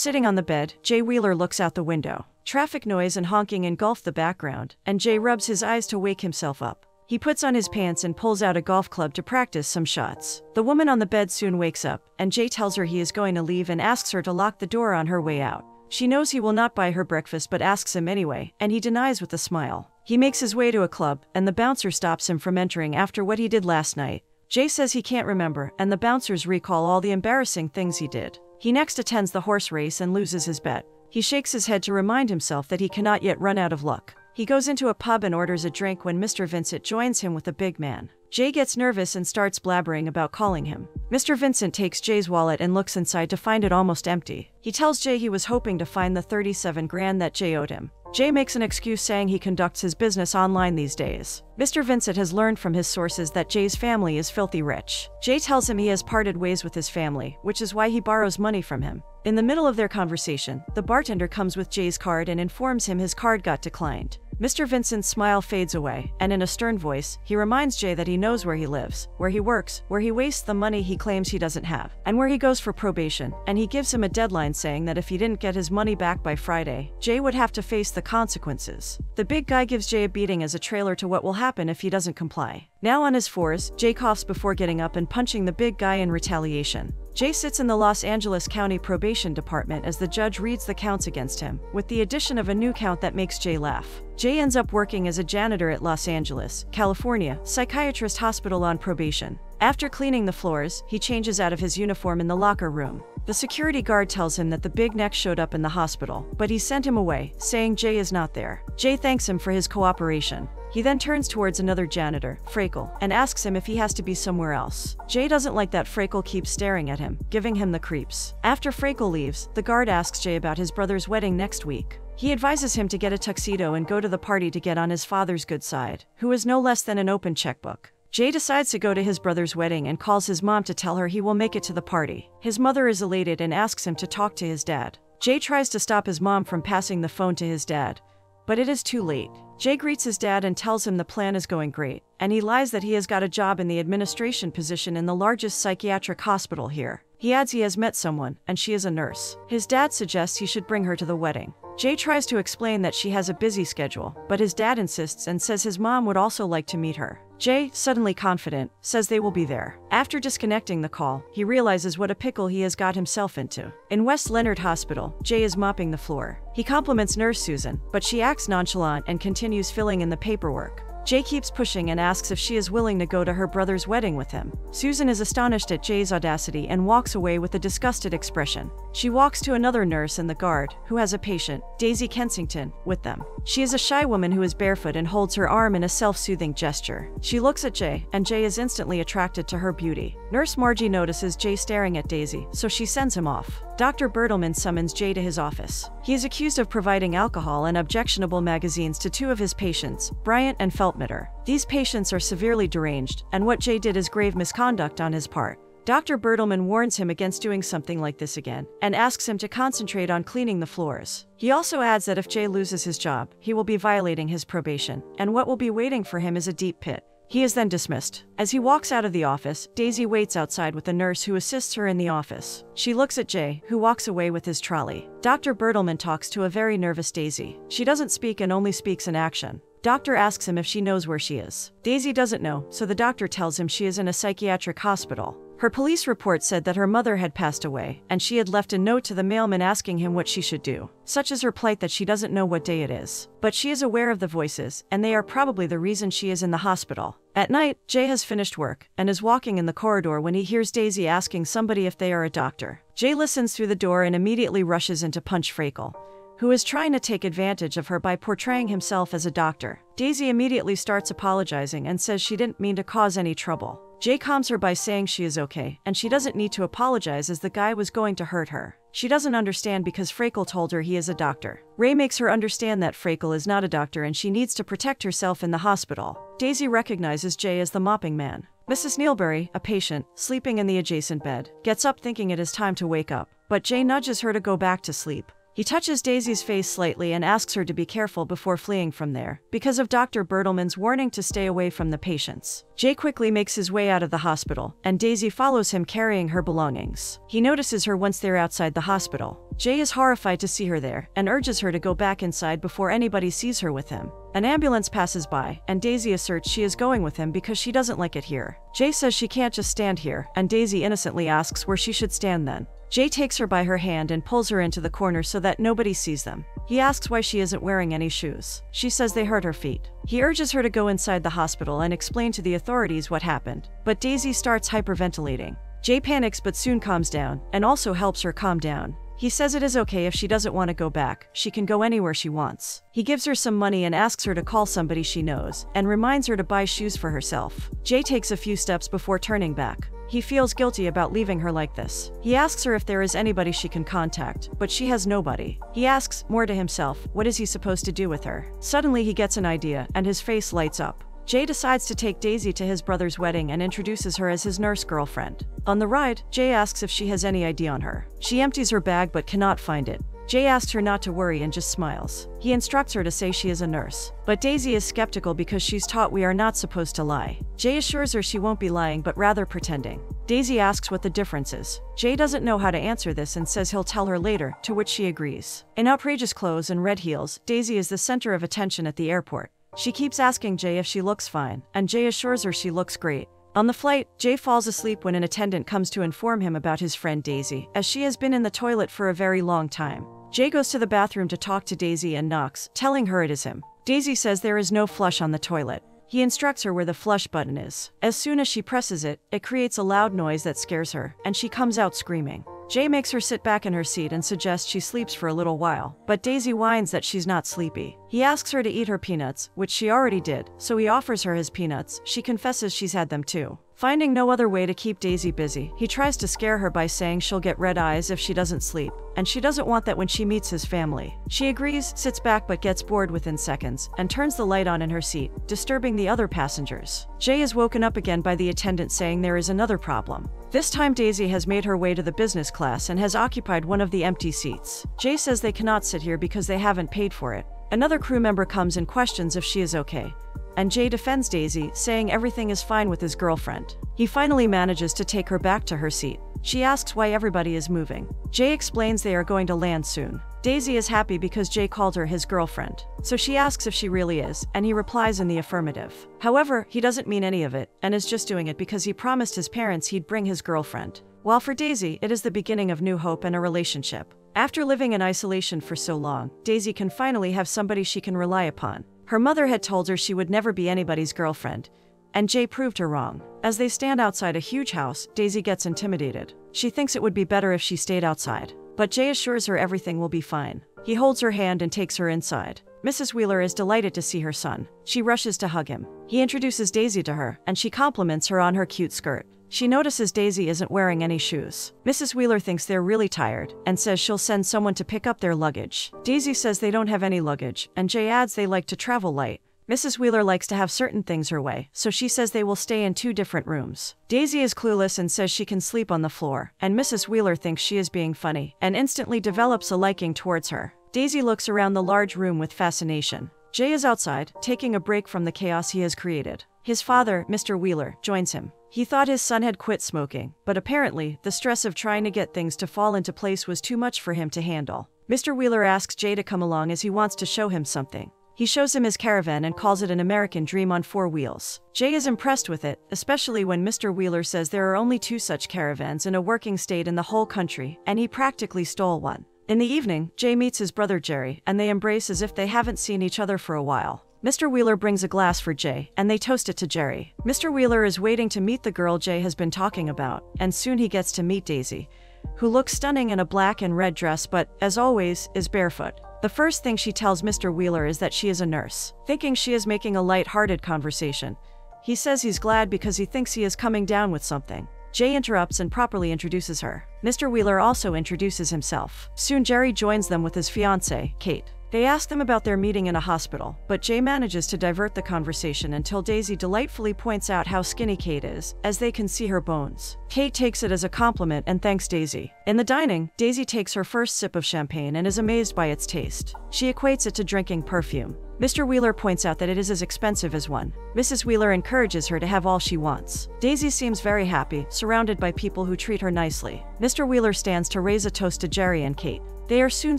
Sitting on the bed, Jay Wheeler looks out the window. Traffic noise and honking engulf the background, and Jay rubs his eyes to wake himself up. He puts on his pants and pulls out a golf club to practice some shots. The woman on the bed soon wakes up, and Jay tells her he is going to leave and asks her to lock the door on her way out. She knows he will not buy her breakfast but asks him anyway, and he denies with a smile. He makes his way to a club, and the bouncer stops him from entering after what he did last night. Jay says he can't remember, and the bouncers recall all the embarrassing things he did. He next attends the horse race and loses his bet. He shakes his head to remind himself that he cannot yet run out of luck. He goes into a pub and orders a drink when Mr. Vincent joins him with a big man. Jay gets nervous and starts blabbering about calling him. Mr. Vincent takes Jay's wallet and looks inside to find it almost empty. He tells Jay he was hoping to find the 37 grand that Jay owed him. Jay makes an excuse saying he conducts his business online these days. Mr. Vincent has learned from his sources that Jay's family is filthy rich. Jay tells him he has parted ways with his family, which is why he borrows money from him. In the middle of their conversation, the bartender comes with Jay's card and informs him his card got declined. Mr. Vincent's smile fades away, and in a stern voice, he reminds Jay that he knows where he lives, where he works, where he wastes the money he claims he doesn't have, and where he goes for probation, and he gives him a deadline saying that if he didn't get his money back by Friday, Jay would have to face the consequences. The big guy gives Jay a beating as a trailer to what will happen if he doesn't comply. Now on his fours, Jay coughs before getting up and punching the big guy in retaliation. Jay sits in the Los Angeles County Probation Department as the judge reads the counts against him, with the addition of a new count that makes Jay laugh. Jay ends up working as a janitor at Los Angeles, California, Psychiatrist Hospital on probation. After cleaning the floors, he changes out of his uniform in the locker room. The security guard tells him that the big neck showed up in the hospital, but he sent him away, saying Jay is not there. Jay thanks him for his cooperation. He then turns towards another janitor, Frakel, and asks him if he has to be somewhere else. Jay doesn't like that Frakel keeps staring at him, giving him the creeps. After Frakel leaves, the guard asks Jay about his brother's wedding next week. He advises him to get a tuxedo and go to the party to get on his father's good side, who is no less than an open checkbook. Jay decides to go to his brother's wedding and calls his mom to tell her he will make it to the party. His mother is elated and asks him to talk to his dad. Jay tries to stop his mom from passing the phone to his dad, but it is too late. Jay greets his dad and tells him the plan is going great, and he lies that he has got a job in the administration position in the largest psychiatric hospital here. He adds he has met someone, and she is a nurse. His dad suggests he should bring her to the wedding. Jay tries to explain that she has a busy schedule, but his dad insists and says his mom would also like to meet her. Jay, suddenly confident, says they will be there. After disconnecting the call, he realizes what a pickle he has got himself into. In West Leonard Hospital, Jay is mopping the floor. He compliments Nurse Susan, but she acts nonchalant and continues filling in the paperwork. Jay keeps pushing and asks if she is willing to go to her brother's wedding with him. Susan is astonished at Jay's audacity and walks away with a disgusted expression. She walks to another nurse and the guard, who has a patient, Daisy Kensington, with them. She is a shy woman who is barefoot and holds her arm in a self-soothing gesture. She looks at Jay, and Jay is instantly attracted to her beauty. Nurse Margie notices Jay staring at Daisy, so she sends him off. Dr. Bertelman summons Jay to his office. He is accused of providing alcohol and objectionable magazines to two of his patients, Bryant and Feltmitter. These patients are severely deranged, and what Jay did is grave misconduct on his part. Dr. Bertelman warns him against doing something like this again, and asks him to concentrate on cleaning the floors. He also adds that if Jay loses his job, he will be violating his probation, and what will be waiting for him is a deep pit. He is then dismissed. As he walks out of the office, Daisy waits outside with a nurse who assists her in the office. She looks at Jay, who walks away with his trolley. Dr. Bertelman talks to a very nervous Daisy. She doesn't speak and only speaks in action. Doctor asks him if she knows where she is. Daisy doesn't know, so the doctor tells him she is in a psychiatric hospital. Her police report said that her mother had passed away, and she had left a note to the mailman asking him what she should do. Such is her plight that she doesn't know what day it is. But she is aware of the voices, and they are probably the reason she is in the hospital. At night, Jay has finished work, and is walking in the corridor when he hears Daisy asking somebody if they are a doctor. Jay listens through the door and immediately rushes in to punch Frakel, who is trying to take advantage of her by portraying himself as a doctor. Daisy immediately starts apologizing and says she didn't mean to cause any trouble. Jay calms her by saying she is okay, and she doesn't need to apologize as the guy was going to hurt her. She doesn't understand because Frakel told her he is a doctor. Ray makes her understand that Frakel is not a doctor and she needs to protect herself in the hospital. Daisy recognizes Jay as the mopping man. Mrs. Neilbury, a patient, sleeping in the adjacent bed, gets up thinking it is time to wake up, but Jay nudges her to go back to sleep. He touches Daisy's face slightly and asks her to be careful before fleeing from there, because of Dr. Bertelmann's warning to stay away from the patients. Jay quickly makes his way out of the hospital, and Daisy follows him carrying her belongings. He notices her once they're outside the hospital. Jay is horrified to see her there, and urges her to go back inside before anybody sees her with him. An ambulance passes by, and Daisy asserts she is going with him because she doesn't like it here. Jay says she can't just stand here, and Daisy innocently asks where she should stand then. Jay takes her by her hand and pulls her into the corner so that nobody sees them. He asks why she isn't wearing any shoes. She says they hurt her feet. He urges her to go inside the hospital and explain to the authorities what happened, but Daisy starts hyperventilating. Jay panics but soon calms down, and also helps her calm down. He says it is okay if she doesn't want to go back, she can go anywhere she wants. He gives her some money and asks her to call somebody she knows, and reminds her to buy shoes for herself. Jay takes a few steps before turning back. He feels guilty about leaving her like this. He asks her if there is anybody she can contact, but she has nobody. He asks, more to himself, what is he supposed to do with her? Suddenly he gets an idea, and his face lights up. Jay decides to take Daisy to his brother's wedding and introduces her as his nurse girlfriend. On the ride, Jay asks if she has any ID on her. She empties her bag but cannot find it. Jay asks her not to worry and just smiles. He instructs her to say she is a nurse. But Daisy is skeptical because she's taught we are not supposed to lie. Jay assures her she won't be lying but rather pretending. Daisy asks what the difference is. Jay doesn't know how to answer this and says he'll tell her later, to which she agrees. In outrageous clothes and red heels, Daisy is the center of attention at the airport. She keeps asking Jay if she looks fine, and Jay assures her she looks great. On the flight, Jay falls asleep when an attendant comes to inform him about his friend Daisy, as she has been in the toilet for a very long time. Jay goes to the bathroom to talk to Daisy and knocks, telling her it is him. Daisy says there is no flush on the toilet. He instructs her where the flush button is. As soon as she presses it, it creates a loud noise that scares her, and she comes out screaming. Jay makes her sit back in her seat and suggests she sleeps for a little while, but Daisy whines that she's not sleepy. He asks her to eat her peanuts, which she already did, so he offers her his peanuts. She confesses she's had them too. Finding no other way to keep Daisy busy, he tries to scare her by saying she'll get red eyes if she doesn't sleep, and she doesn't want that when she meets his family. She agrees, sits back but gets bored within seconds, and turns the light on in her seat, disturbing the other passengers. Jay is woken up again by the attendant saying there is another problem. This time Daisy has made her way to the business class and has occupied one of the empty seats. Jay says they cannot sit here because they haven't paid for it. Another crew member comes and questions if she is okay, and Jay defends Daisy, saying everything is fine with his girlfriend. He finally manages to take her back to her seat. She asks why everybody is moving. Jay explains they are going to land soon. Daisy is happy because Jay called her his girlfriend, so she asks if she really is, and he replies in the affirmative. However, he doesn't mean any of it, and is just doing it because he promised his parents he'd bring his girlfriend. While for Daisy, it is the beginning of new hope and a relationship. After living in isolation for so long, Daisy can finally have somebody she can rely upon. Her mother had told her she would never be anybody's girlfriend, and Jay proved her wrong. As they stand outside a huge house, Daisy gets intimidated. She thinks it would be better if she stayed outside, but Jay assures her everything will be fine. He holds her hand and takes her inside. Mrs. Wheeler is delighted to see her son. She rushes to hug him. He introduces Daisy to her, and she compliments her on her cute skirt. She notices Daisy isn't wearing any shoes. Mrs. Wheeler thinks they're really tired, and says she'll send someone to pick up their luggage. Daisy says they don't have any luggage, and Jay adds they like to travel light. Mrs. Wheeler likes to have certain things her way, so she says they will stay in 2 different rooms. Daisy is clueless and says she can sleep on the floor, and Mrs. Wheeler thinks she is being funny, and instantly develops a liking towards her. Daisy looks around the large room with fascination. Jay is outside, taking a break from the chaos he has created. His father, Mr. Wheeler, joins him. He thought his son had quit smoking, but apparently, the stress of trying to get things to fall into place was too much for him to handle. Mr. Wheeler asks Jay to come along as he wants to show him something. He shows him his caravan and calls it an American dream on 4 wheels. Jay is impressed with it, especially when Mr. Wheeler says there are only 2 such caravans in a working state in the whole country, and he practically stole one. In the evening, Jay meets his brother Jerry, and they embrace as if they haven't seen each other for a while. Mr. Wheeler brings a glass for Jay, and they toast it to Jerry. Mr. Wheeler is waiting to meet the girl Jay has been talking about, and soon he gets to meet Daisy, who looks stunning in a black and red dress but, as always, is barefoot. The first thing she tells Mr. Wheeler is that she is a nurse. Thinking she is making a light-hearted conversation, he says he's glad because he thinks he is coming down with something. Jay interrupts and properly introduces her. Mr. Wheeler also introduces himself. Soon Jerry joins them with his fiancée, Kate. They ask them about their meeting in a hospital, but Jay manages to divert the conversation until Daisy delightfully points out how skinny Kate is, as they can see her bones. Kate takes it as a compliment and thanks Daisy. In the dining, Daisy takes her first sip of champagne and is amazed by its taste. She equates it to drinking perfume. Mr. Wheeler points out that it is as expensive as one. Mrs. Wheeler encourages her to have all she wants. Daisy seems very happy, surrounded by people who treat her nicely. Mr. Wheeler stands to raise a toast to Jerry and Kate. They are soon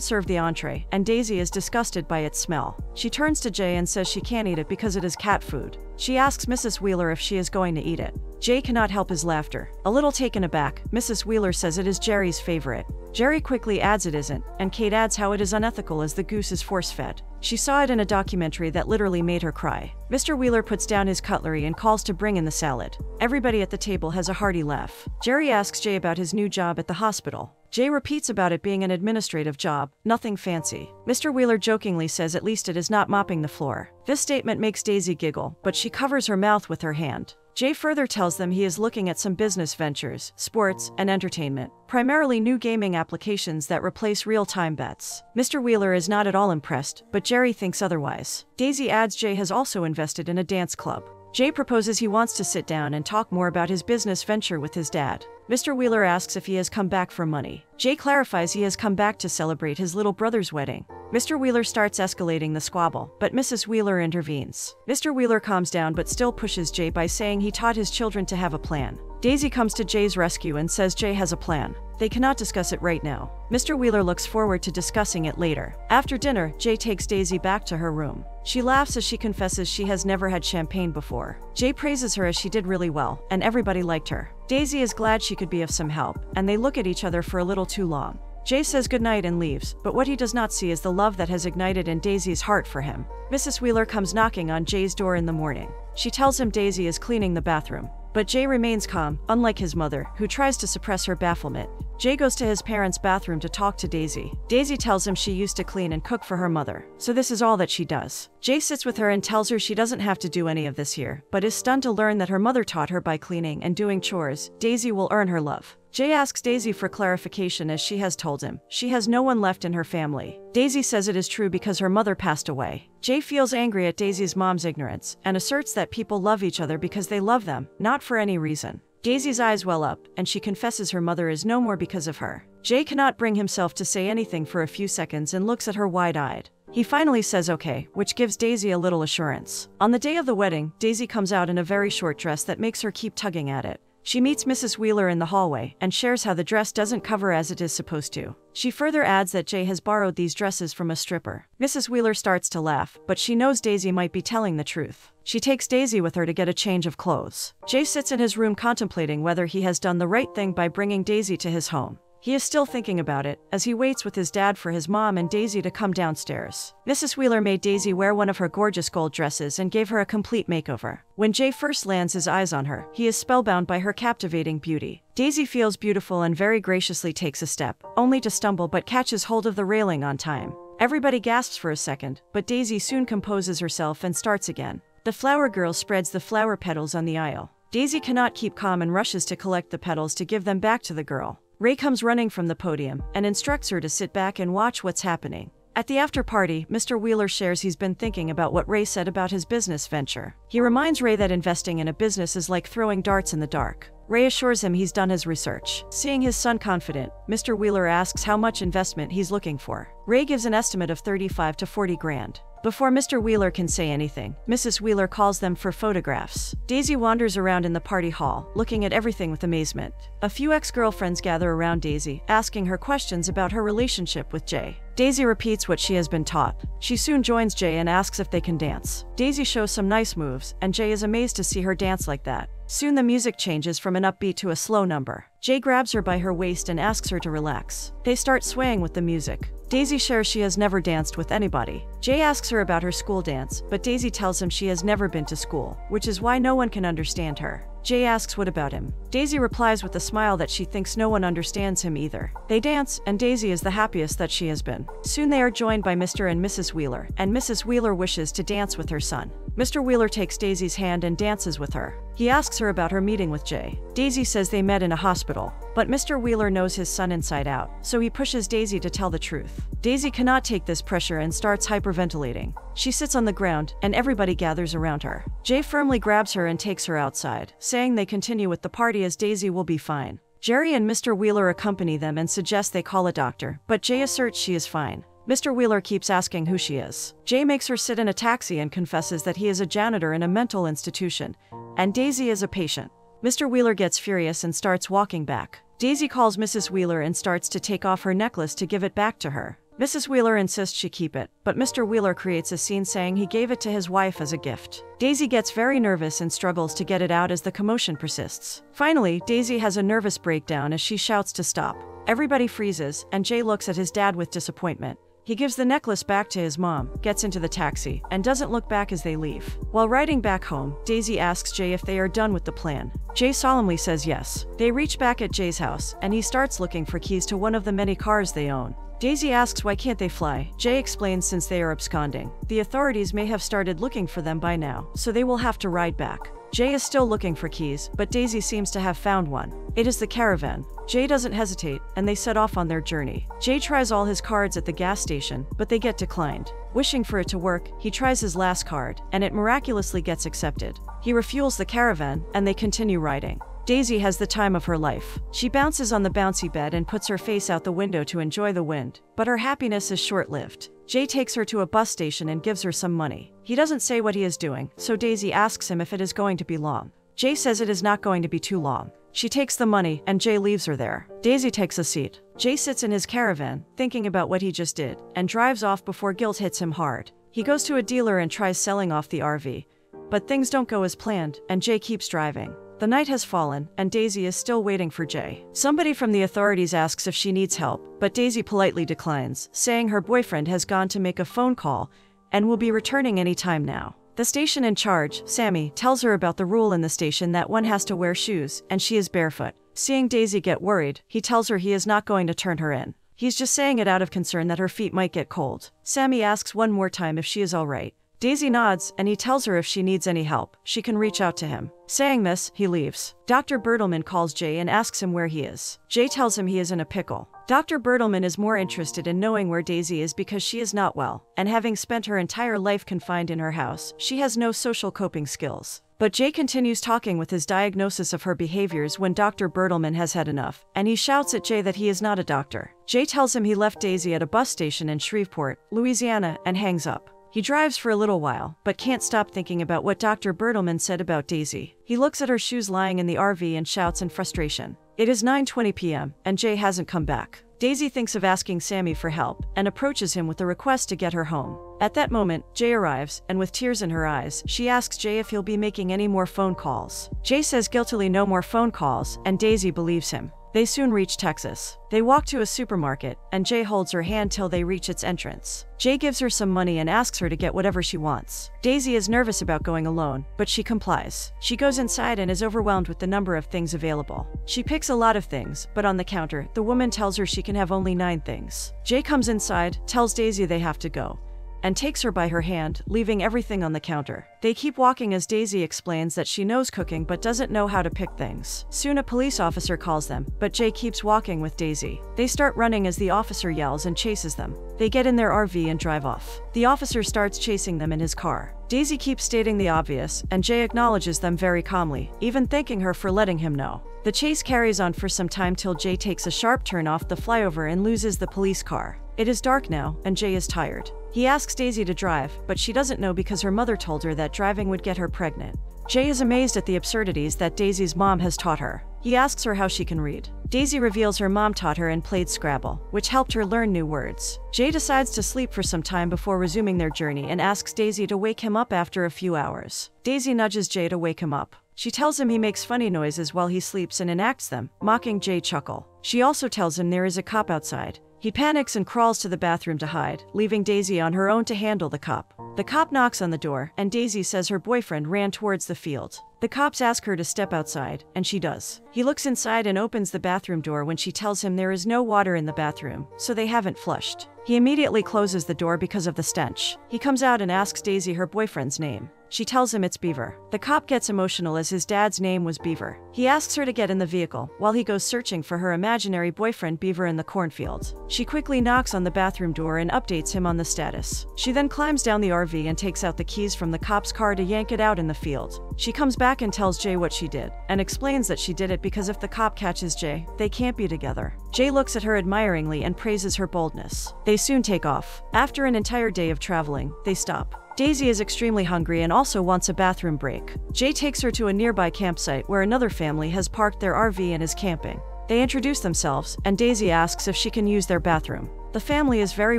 served the entree, and Daisy is disgusted by its smell. She turns to Jay and says she can't eat it because it is cat food. She asks Mrs. Wheeler if she is going to eat it. Jay cannot help his laughter. A little taken aback, Mrs. Wheeler says it is Jerry's favorite. Jerry quickly adds it isn't, and Kate adds how it is unethical as the goose is force-fed. She saw it in a documentary that literally made her cry. Mr. Wheeler puts down his cutlery and calls to bring in the salad. Everybody at the table has a hearty laugh. Jerry asks Jay about his new job at the hospital. Jay repeats about it being an administrative job, nothing fancy. Mr. Wheeler jokingly says at least it is not mopping the floor. This statement makes Daisy giggle, but she covers her mouth with her hand. Jay further tells them he is looking at some business ventures, sports, and entertainment, primarily new gaming applications that replace real-time bets. Mr. Wheeler is not at all impressed, but Jerry thinks otherwise. Daisy adds Jay has also invested in a dance club. Jay proposes he wants to sit down and talk more about his business venture with his dad. Mr. Wheeler asks if he has come back for money. Jay clarifies he has come back to celebrate his little brother's wedding. Mr. Wheeler starts escalating the squabble, but Mrs. Wheeler intervenes. Mr. Wheeler calms down but still pushes Jay by saying he taught his children to have a plan. Daisy comes to Jay's rescue and says Jay has a plan. They cannot discuss it right now. Mr. Wheeler looks forward to discussing it later. After dinner, Jay takes Daisy back to her room. She laughs as she confesses she has never had champagne before. Jay praises her as she did really well, and everybody liked her. Daisy is glad she could be of some help, and they look at each other for a little too long. Jay says goodnight and leaves, but what he does not see is the love that has ignited in Daisy's heart for him. Mrs. Wheeler comes knocking on Jay's door in the morning. She tells him Daisy is cleaning the bathroom. But Jay remains calm, unlike his mother, who tries to suppress her bafflement. Jay goes to his parents' bathroom to talk to Daisy. Daisy tells him she used to clean and cook for her mother, so this is all that she does. Jay sits with her and tells her she doesn't have to do any of this here, but is stunned to learn that her mother taught her by cleaning and doing chores. Daisy will earn her love. Jay asks Daisy for clarification as she has told him she has no one left in her family. Daisy says it is true because her mother passed away. Jay feels angry at Daisy's mom's ignorance and asserts that people love each other because they love them, not for any reason. Daisy's eyes well up, and she confesses her mother is no more because of her. Jay cannot bring himself to say anything for a few seconds and looks at her wide-eyed. He finally says okay, which gives Daisy a little assurance. On the day of the wedding, Daisy comes out in a very short dress that makes her keep tugging at it. She meets Mrs. Wheeler in the hallway and shares how the dress doesn't cover as it is supposed to. She further adds that Jay has borrowed these dresses from a stripper. Mrs. Wheeler starts to laugh, but she knows Daisy might be telling the truth. She takes Daisy with her to get a change of clothes. Jay sits in his room contemplating whether he has done the right thing by bringing Daisy to his home. He is still thinking about it, as he waits with his dad for his mom and Daisy to come downstairs. Mrs. Wheeler made Daisy wear one of her gorgeous gold dresses and gave her a complete makeover. When Jay first lands his eyes on her, he is spellbound by her captivating beauty. Daisy feels beautiful and very graciously takes a step, only to stumble but catches hold of the railing on time. Everybody gasps for a second, but Daisy soon composes herself and starts again. The flower girl spreads the flower petals on the aisle. Daisy cannot keep calm and rushes to collect the petals to give them back to the girl. Ray comes running from the podium and instructs her to sit back and watch what's happening. At the after-party, Mr. Wheeler shares he's been thinking about what Ray said about his business venture. He reminds Ray that investing in a business is like throwing darts in the dark. Ray assures him he's done his research. Seeing his son confident, Mr. Wheeler asks how much investment he's looking for. Ray gives an estimate of 35 to 40 grand. Before Mr. Wheeler can say anything, Mrs. Wheeler calls them for photographs. Daisy wanders around in the party hall, looking at everything with amazement. A few ex-girlfriends gather around Daisy, asking her questions about her relationship with Jay. Daisy repeats what she has been taught. She soon joins Jay and asks if they can dance. Daisy shows some nice moves, and Jay is amazed to see her dance like that. Soon the music changes from an upbeat to a slow number. Jay grabs her by her waist and asks her to relax. They start swaying with the music. Daisy shares she has never danced with anybody. Jay asks her about her school dance, but Daisy tells him she has never been to school, which is why no one can understand her. Jay asks what about him. Daisy replies with a smile that she thinks no one understands him either. They dance, and Daisy is the happiest that she has been. Soon they are joined by Mr. and Mrs. Wheeler, and Mrs. Wheeler wishes to dance with her son. Mr. Wheeler takes Daisy's hand and dances with her. He asks her about her meeting with Jay. Daisy says they met in a hospital, but Mr. Wheeler knows his son inside out, so he pushes Daisy to tell the truth. Daisy cannot take this pressure and starts hyperventilating. She sits on the ground, and everybody gathers around her. Jay firmly grabs her and takes her outside, saying they continue with the party as Daisy will be fine. Jerry and Mr. Wheeler accompany them and suggest they call a doctor, but Jay asserts she is fine. Mr. Wheeler keeps asking who she is. Jay makes her sit in a taxi and confesses that he is a janitor in a mental institution, and Daisy is a patient. Mr. Wheeler gets furious and starts walking back. Daisy calls Mrs. Wheeler and starts to take off her necklace to give it back to her. Mrs. Wheeler insists she keep it, but Mr. Wheeler creates a scene saying he gave it to his wife as a gift. Daisy gets very nervous and struggles to get it out as the commotion persists. Finally, Daisy has a nervous breakdown as she shouts to stop. Everybody freezes, and Jay looks at his dad with disappointment. He gives the necklace back to his mom, gets into the taxi, and doesn't look back as they leave. While riding back home, Daisy asks Jay if they are done with the plan. Jay solemnly says yes. They reach back at Jay's house, and he starts looking for keys to one of the many cars they own. Daisy asks why can't they fly. Jay explains since they are absconding. The authorities may have started looking for them by now, so they will have to ride back. Jay is still looking for keys, but Daisy seems to have found one. It is the caravan. Jay doesn't hesitate, and they set off on their journey. Jay tries all his cards at the gas station, but they get declined. Wishing for it to work, he tries his last card, and it miraculously gets accepted. He refuels the caravan, and they continue riding. Daisy has the time of her life. She bounces on the bouncy bed and puts her face out the window to enjoy the wind, but her happiness is short-lived. Jay takes her to a bus station and gives her some money. He doesn't say what he is doing, so Daisy asks him if it is going to be long. Jay says it is not going to be too long. She takes the money, and Jay leaves her there. Daisy takes a seat. Jay sits in his caravan, thinking about what he just did, and drives off before guilt hits him hard. He goes to a dealer and tries selling off the RV, but things don't go as planned, and Jay keeps driving. The night has fallen, and Daisy is still waiting for Jay. Somebody from the authorities asks if she needs help, but Daisy politely declines, saying her boyfriend has gone to make a phone call and will be returning any time now. The station in charge, Sammy, tells her about the rule in the station that one has to wear shoes, and she is barefoot. Seeing Daisy get worried, he tells her he is not going to turn her in. He's just saying it out of concern that her feet might get cold. Sammy asks one more time if she is all right. Daisy nods, and he tells her if she needs any help, she can reach out to him. Saying this, he leaves. Dr. Bertelman calls Jay and asks him where he is. Jay tells him he is in a pickle. Dr. Bertelman is more interested in knowing where Daisy is because she is not well, and having spent her entire life confined in her house, she has no social coping skills. But Jay continues talking with his diagnosis of her behaviors when Dr. Bertelman has had enough, and he shouts at Jay that he is not a doctor. Jay tells him he left Daisy at a bus station in Shreveport, Louisiana, and hangs up. He drives for a little while, but can't stop thinking about what Dr. Bertelman said about Daisy. He looks at her shoes lying in the RV and shouts in frustration. It is 9:20 p.m., and Jay hasn't come back. Daisy thinks of asking Sammy for help, and approaches him with a request to get her home. At that moment, Jay arrives, and with tears in her eyes, she asks Jay if he'll be making any more phone calls. Jay says guiltily no more phone calls, and Daisy believes him. They soon reach Texas. They walk to a supermarket, and Jay holds her hand till they reach its entrance. Jay gives her some money and asks her to get whatever she wants. Daisy is nervous about going alone, but she complies. She goes inside and is overwhelmed with the number of things available. She picks a lot of things, but on the counter, the woman tells her she can have only 9 things. Jay comes inside, tells Daisy they have to go, and takes her by her hand, leaving everything on the counter. They keep walking as Daisy explains that she knows cooking but doesn't know how to pick things. Soon a police officer calls them, but Jay keeps walking with Daisy. They start running as the officer yells and chases them. They get in their RV and drive off. The officer starts chasing them in his car. Daisy keeps stating the obvious, and Jay acknowledges them very calmly, even thanking her for letting him know. The chase carries on for some time till Jay takes a sharp turn off the flyover and loses the police car. It is dark now, and Jay is tired. He asks Daisy to drive, but she doesn't know because her mother told her that driving would get her pregnant. Jay is amazed at the absurdities that Daisy's mom has taught her. He asks her how she can read. Daisy reveals her mom taught her and played Scrabble, which helped her learn new words. Jay decides to sleep for some time before resuming their journey and asks Daisy to wake him up after a few hours. Daisy nudges Jay to wake him up. She tells him he makes funny noises while he sleeps and enacts them, mocking Jay chuckle. She also tells him there is a cop outside, He panics and crawls to the bathroom to hide, leaving Daisy on her own to handle the cop. The cop knocks on the door, and Daisy says her boyfriend ran towards the field. The cops ask her to step outside, and she does. He looks inside and opens the bathroom door when she tells him there is no water in the bathroom, so they haven't flushed. He immediately closes the door because of the stench. He comes out and asks Daisy her boyfriend's name. She tells him it's Beaver. The cop gets emotional as his dad's name was Beaver. He asks her to get in the vehicle, while he goes searching for her imaginary boyfriend Beaver in the cornfield. She quickly knocks on the bathroom door and updates him on the status. She then climbs down the RV and takes out the keys from the cop's car to yank it out in the field. She comes back and tells Jay what she did, and explains that she did it because if the cop catches Jay, they can't be together. Jay looks at her admiringly and praises her boldness. They soon take off. After an entire day of traveling, they stop. Daisy is extremely hungry and also wants a bathroom break. Jay takes her to a nearby campsite where another family has parked their RV and is camping. They introduce themselves, and Daisy asks if she can use their bathroom. The family is very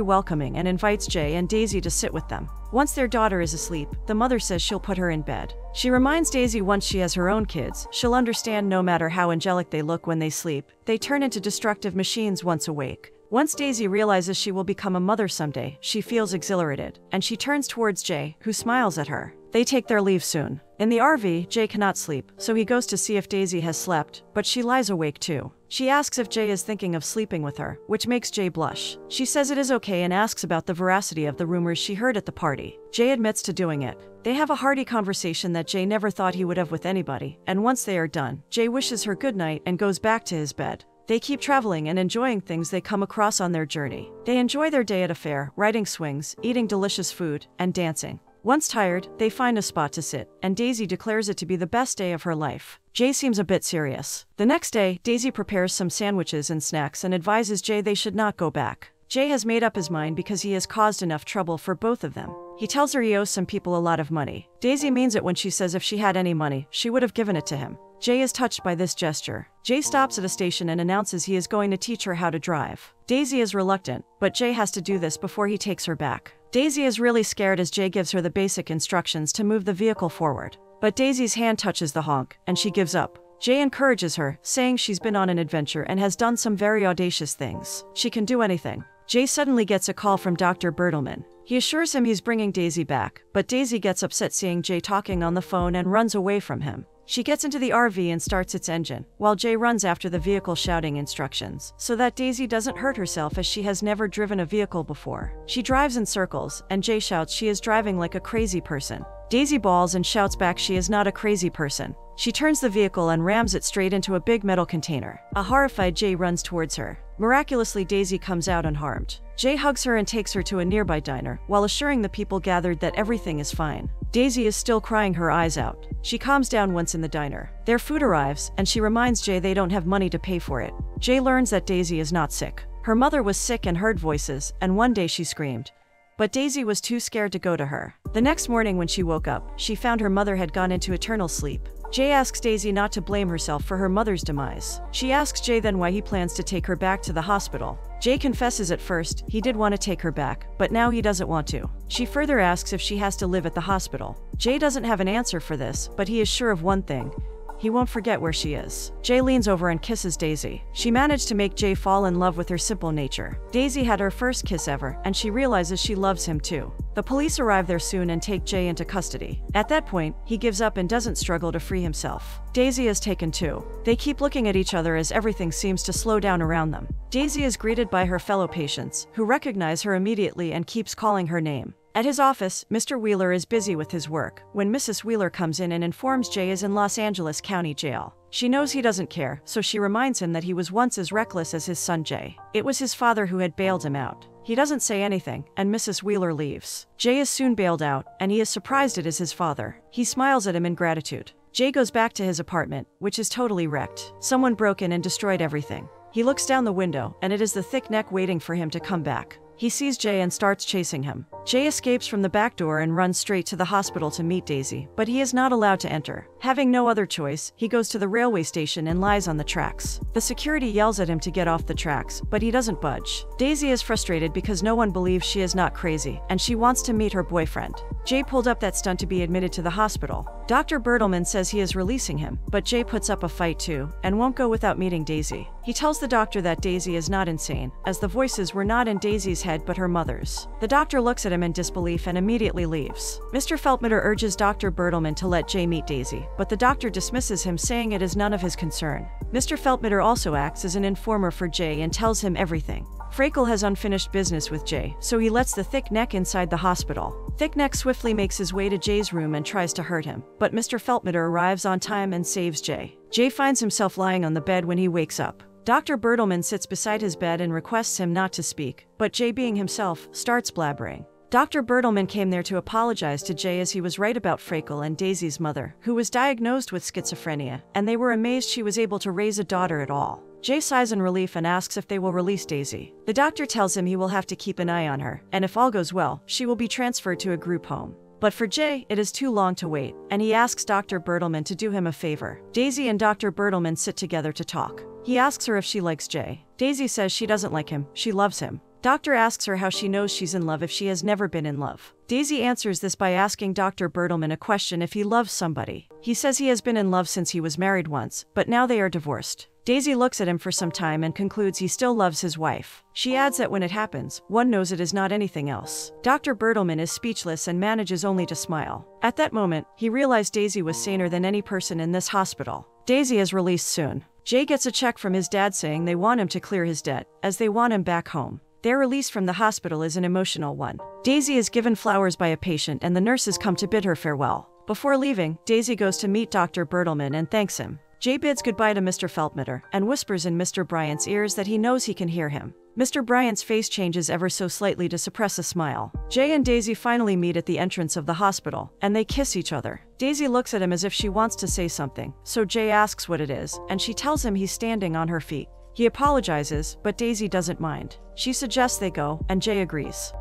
welcoming and invites Jay and Daisy to sit with them. Once their daughter is asleep, the mother says she'll put her in bed. She reminds Daisy once she has her own kids, she'll understand no matter how angelic they look when they sleep, they turn into destructive machines once awake. Once Daisy realizes she will become a mother someday, she feels exhilarated, and she turns towards Jay, who smiles at her. They take their leave soon. In the RV, Jay cannot sleep, so he goes to see if Daisy has slept, but she lies awake too. She asks if Jay is thinking of sleeping with her, which makes Jay blush. She says it is okay and asks about the veracity of the rumors she heard at the party. Jay admits to doing it. They have a hearty conversation that Jay never thought he would have with anybody, and once they are done, Jay wishes her good night and goes back to his bed. They keep traveling and enjoying things they come across on their journey. They enjoy their day at a fair, riding swings, eating delicious food, and dancing. Once tired, they find a spot to sit, and Daisy declares it to be the best day of her life. Jay seems a bit serious. The next day, Daisy prepares some sandwiches and snacks and advises Jay they should not go back. Jay has made up his mind because he has caused enough trouble for both of them. He tells her he owes some people a lot of money. Daisy means it when she says if she had any money, she would have given it to him. Jay is touched by this gesture. Jay stops at a station and announces he is going to teach her how to drive. Daisy is reluctant, but Jay has to do this before he takes her back. Daisy is really scared as Jay gives her the basic instructions to move the vehicle forward. But Daisy's hand touches the honk, and she gives up. Jay encourages her, saying she's been on an adventure and has done some very audacious things. She can do anything. Jay suddenly gets a call from Dr. Bertelman. He assures him he's bringing Daisy back, but Daisy gets upset seeing Jay talking on the phone and runs away from him. She gets into the RV and starts its engine, while Jay runs after the vehicle shouting instructions, so that Daisy doesn't hurt herself as she has never driven a vehicle before. She drives in circles, and Jay shouts she is driving like a crazy person. Daisy bawls and shouts back she is not a crazy person. She turns the vehicle and rams it straight into a big metal container. A horrified Jay runs towards her. Miraculously, Daisy comes out unharmed. Jay hugs her and takes her to a nearby diner, while assuring the people gathered that everything is fine. Daisy is still crying her eyes out. She calms down once in the diner. Their food arrives, and she reminds Jay they don't have money to pay for it. Jay learns that Daisy is not sick. Her mother was sick and heard voices, and one day she screamed. But Daisy was too scared to go to her. The next morning when she woke up, she found her mother had gone into eternal sleep. Jay asks Daisy not to blame herself for her mother's demise. She asks Jay then why he plans to take her back to the hospital. Jay confesses at first he did want to take her back, but now he doesn't want to. She further asks if she has to live at the hospital. Jay doesn't have an answer for this, but he is sure of one thing. He won't forget where she is. Jay leans over and kisses Daisy. She managed to make Jay fall in love with her simple nature. Daisy had her first kiss ever, and she realizes she loves him too. The police arrive there soon and take Jay into custody. At that point, he gives up and doesn't struggle to free himself. Daisy is taken too. They keep looking at each other as everything seems to slow down around them. Daisy is greeted by her fellow patients, who recognize her immediately and keeps calling her name. At his office, Mr. Wheeler is busy with his work when Mrs. Wheeler comes in and informs Jay is in Los Angeles County Jail. She knows he doesn't care, so she reminds him that he was once as reckless as his son Jay. It was his father who had bailed him out. He doesn't say anything, and Mrs. Wheeler leaves. Jay is soon bailed out, and he is surprised it is his father. He smiles at him in gratitude. Jay goes back to his apartment, which is totally wrecked. Someone broke in and destroyed everything. He looks down the window, and it is the thick neck waiting for him to come back. He sees Jay and starts chasing him. Jay escapes from the back door and runs straight to the hospital to meet Daisy, but he is not allowed to enter. Having no other choice, he goes to the railway station and lies on the tracks. The security yells at him to get off the tracks, but he doesn't budge. Daisy is frustrated because no one believes she is not crazy, and she wants to meet her boyfriend. Jay pulled up that stunt to be admitted to the hospital. Dr. Bertelman says he is releasing him, but Jay puts up a fight too, and won't go without meeting Daisy. He tells the doctor that Daisy is not insane, as the voices were not in Daisy's head but her mother's. The doctor looks at him in disbelief and immediately leaves. Mr. Feltmiter urges Dr. Bertelman to let Jay meet Daisy, but the doctor dismisses him, saying it is none of his concern. Mr. Feltmiter also acts as an informer for Jay and tells him everything. Frakel has unfinished business with Jay, so he lets the thick neck inside the hospital. Thick neck swiftly makes his way to Jay's room and tries to hurt him, but Mr. Feltmiter arrives on time and saves Jay. Jay finds himself lying on the bed when he wakes up. Dr. Bertelman sits beside his bed and requests him not to speak, but Jay, being himself, starts blabbering. Dr. Bertelman came there to apologize to Jay, as he was right about Frakel and Daisy's mother, who was diagnosed with schizophrenia, and they were amazed she was able to raise a daughter at all. Jay sighs in relief and asks if they will release Daisy. The doctor tells him he will have to keep an eye on her, and if all goes well, she will be transferred to a group home. But for Jay, it is too long to wait, and he asks Dr. Bertelman to do him a favor. Daisy and Dr. Bertelman sit together to talk. He asks her if she likes Jay. Daisy says she doesn't like him, she loves him. Doctor asks her how she knows she's in love if she has never been in love. Daisy answers this by asking Dr. Bertelman a question if he loves somebody. He says he has been in love since he was married once, but now they are divorced. Daisy looks at him for some time and concludes he still loves his wife. She adds that when it happens, one knows it is not anything else. Dr. Bertelman is speechless and manages only to smile. At that moment, he realized Daisy was saner than any person in this hospital. Daisy is released soon. Jay gets a check from his dad saying they want him to clear his debt, as they want him back home. Their release from the hospital is an emotional one. Daisy is given flowers by a patient and the nurses come to bid her farewell. Before leaving, Daisy goes to meet Dr. Bertelman and thanks him. Jay bids goodbye to Mr. Feltmiter and whispers in Mr. Bryant's ears that he knows he can hear him. Mr. Bryant's face changes ever so slightly to suppress a smile. Jay and Daisy finally meet at the entrance of the hospital, and they kiss each other. Daisy looks at him as if she wants to say something, so Jay asks what it is, and she tells him he's standing on her feet. He apologizes, but Daisy doesn't mind. She suggests they go, and Jay agrees.